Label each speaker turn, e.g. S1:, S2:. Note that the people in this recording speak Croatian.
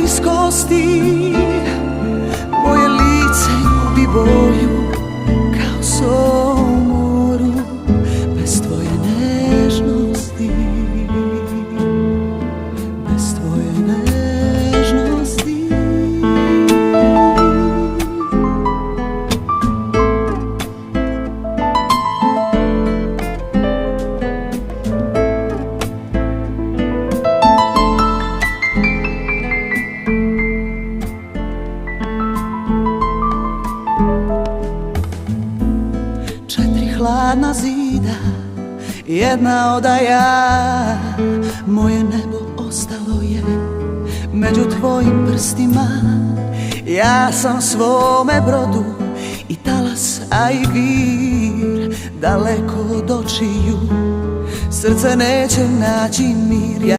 S1: bliskosti. Moje lice gubi boju kao sol u moru bez tvoje nežnosti, bez tvoje nežnosti. Hladna zida, jedna odaja, moje nebo ostalo je među tvojim prstima. Ja sam svome brodu i talas, a i vir, daleko od očiju, srce neće naći mir.